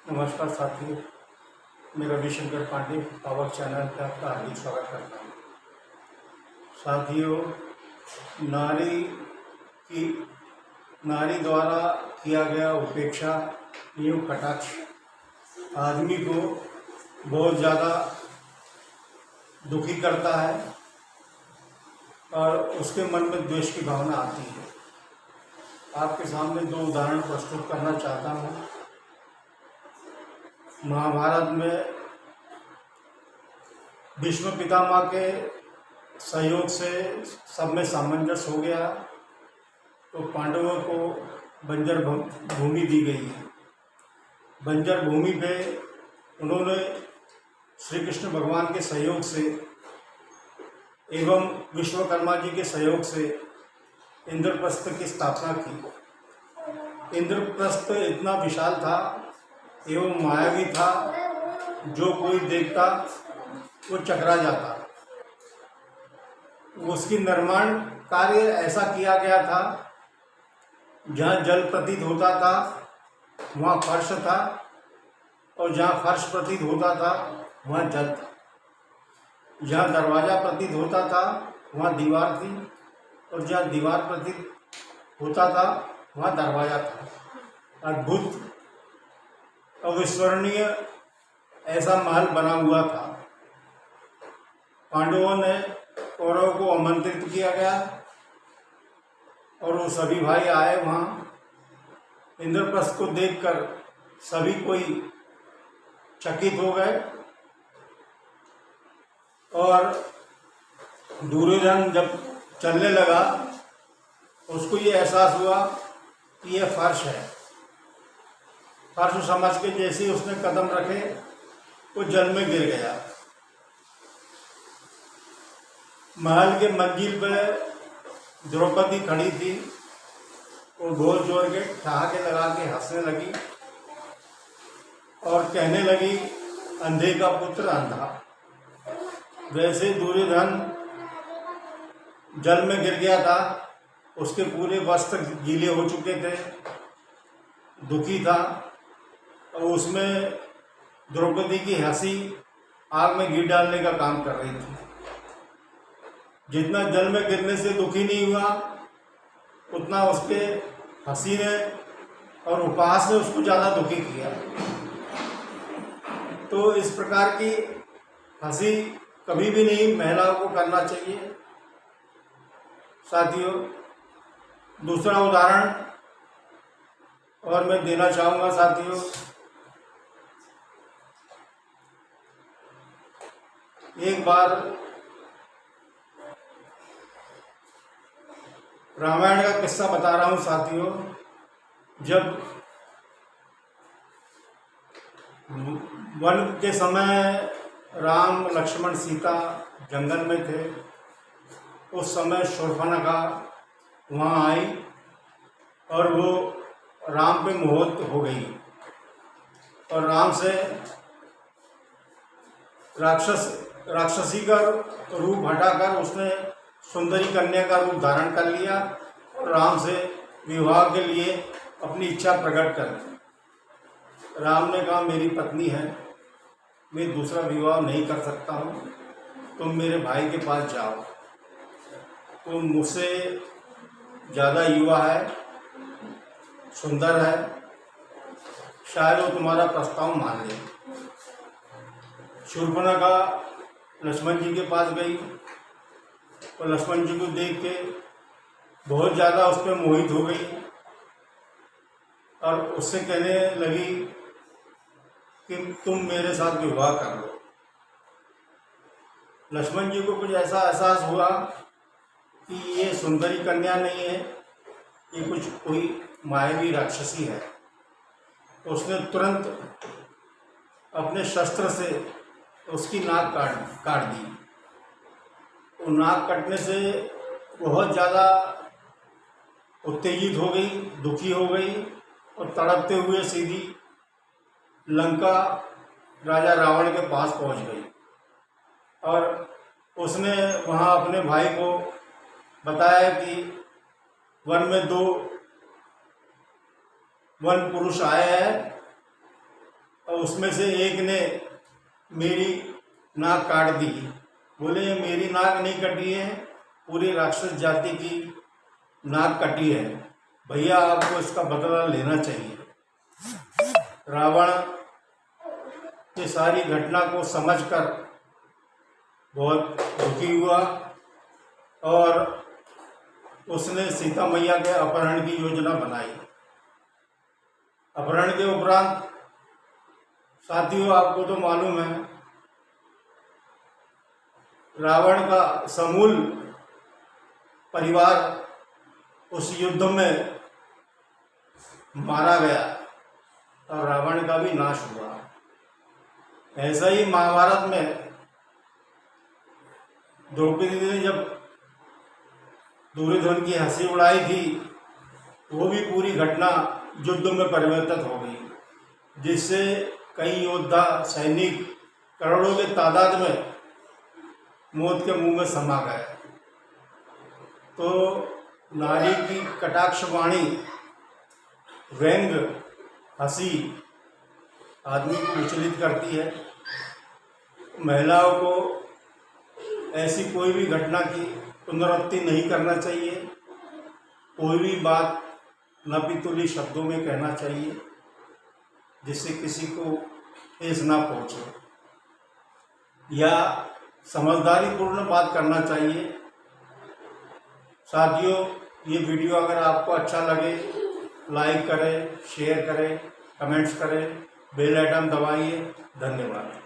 नमस्कार साथियों, मैं रविशंकर पांडे पावक चैनल पर आपका हार्दिक स्वागत करता हूँ। साथियों, नारी की नारी द्वारा किया गया उपेक्षा एवं कटाक्ष आदमी को बहुत ज़्यादा दुखी करता है और उसके मन में द्वेष की भावना आती है। आपके सामने दो उदाहरण प्रस्तुत करना चाहता हूँ। महाभारत में भीष्म पितामह के सहयोग से सब में सामंजस्य हो गया, तो पांडवों को बंजर भूमि दी गई है। बंजर भूमि पे उन्होंने श्री कृष्ण भगवान के सहयोग से एवं विश्वकर्मा जी के सहयोग से इंद्रप्रस्थ की स्थापना की। इंद्रप्रस्थ इतना विशाल था एवं मायावी था, जो कोई देखता वो चकरा जाता। उसकी निर्माण कार्य ऐसा किया गया था, जहाँ जल प्रतीत होता था वहाँ फर्श था, और जहाँ फर्श प्रतीत होता था वहाँ जल था। जहाँ दरवाज़ा प्रतीत होता था वहाँ दीवार थी, और जहाँ दीवार प्रतीत होता था वहाँ दरवाज़ा था। अद्भुत अविस्मरणीय ऐसा महल बना हुआ था। पांडवों ने कौरवों को आमंत्रित किया गया और वो सभी भाई आए वहाँ। इंद्रप्रस्थ को देखकर सभी कोई चकित हो गए, और दुर्योधन जब चलने लगा उसको ये एहसास हुआ कि यह फर्श है। फर्श समझ के जैसे ही उसने कदम रखे वो जल में गिर गया। महल के मंजिल पे द्रौपदी खड़ी थी, वो ढोल जोड़ के ठहाके लगा के हंसने लगी और कहने लगी, अंधे का पुत्र अंधा। वैसे दुर्योधन जल में गिर गया था, उसके पूरे वस्त्र गीले हो चुके थे, दुखी था, और उसमें द्रौपदी की हंसी आग में घी डालने का काम कर रही थी। जितना जल में गिरने से दुखी नहीं हुआ, उतना उसके हंसी ने और उपहास ने उसको ज़्यादा दुखी किया। तो इस प्रकार की हंसी कभी भी नहीं महिलाओं को करना चाहिए। साथियों, दूसरा उदाहरण और मैं देना चाहूँगा। साथियों, एक बार रामायण का किस्सा बता रहा हूँ। साथियों, जब वन के समय राम लक्ष्मण सीता जंगल में थे, उस समय शूर्पणखा वहाँ आई और वो राम पे मोहित हो गई और राम से राक्षसी का रूप हटाकर उसने सुंदरी कन्या का रूप धारण कर लिया और राम से विवाह के लिए अपनी इच्छा प्रकट कर दी। राम ने कहा, मेरी पत्नी है, मैं दूसरा विवाह नहीं कर सकता हूँ, तुम मेरे भाई के पास जाओ, तुम मुझसे ज़्यादा युवा है, सुंदर है, शायद वो तुम्हारा प्रस्ताव मान ले। शूर्पणखा लक्ष्मण जी के पास गई और लक्ष्मण जी को देख के बहुत ज़्यादा उस पर मोहित हो गई और उससे कहने लगी कि तुम मेरे साथ विवाह कर लो। लक्ष्मण जी को कुछ ऐसा एहसास हुआ कि ये सुंदरी कन्या नहीं है, ये कुछ कोई मायावी राक्षसी है। उसने तुरंत अपने शस्त्र से उसकी नाक काट दी। वो नाक कटने से बहुत ज़्यादा उत्तेजित हो गई, दुखी हो गई और तड़पते हुए सीधी लंका राजा रावण के पास पहुंच गई और उसने वहां अपने भाई को बताया कि वन में दो वन पुरुष आए हैं और उसमें से एक ने मेरी नाक काट दी। बोले ये मेरी नाक नहीं कटी है, पूरी राक्षस जाति की नाक कटी है, भैया आपको इसका बदला लेना चाहिए। रावण ये सारी घटना को समझकर बहुत दुखी हुआ और उसने सीता मैया के अपहरण की योजना बनाई। अपहरण के उपरांत साथियों आपको तो मालूम है, रावण का समूल परिवार उस युद्ध में मारा गया और रावण का भी नाश हुआ। ऐसा ही महाभारत में द्रौपदी ने जब दुर्योधन की हंसी उड़ाई थी, वो भी पूरी घटना युद्ध में परिवर्तित हो गई, जिससे कई योद्धा सैनिक करोड़ों के तादाद में मौत के मुंह में समा गए। तो नारी की कटाक्ष वाणी, व्यंग, हंसी आदमी को विचलित करती है। महिलाओं को ऐसी कोई भी घटना की पुनरावृत्ति नहीं करना चाहिए। कोई भी बात नपीतुली शब्दों में कहना चाहिए जिससे किसी को ठेस ना पहुंचे, या समझदारी पूर्ण बात करना चाहिए। साथियों, ये वीडियो अगर आपको अच्छा लगे लाइक करें, शेयर करें, कमेंट्स करें, बेल आइकन दबाइए। धन्यवाद।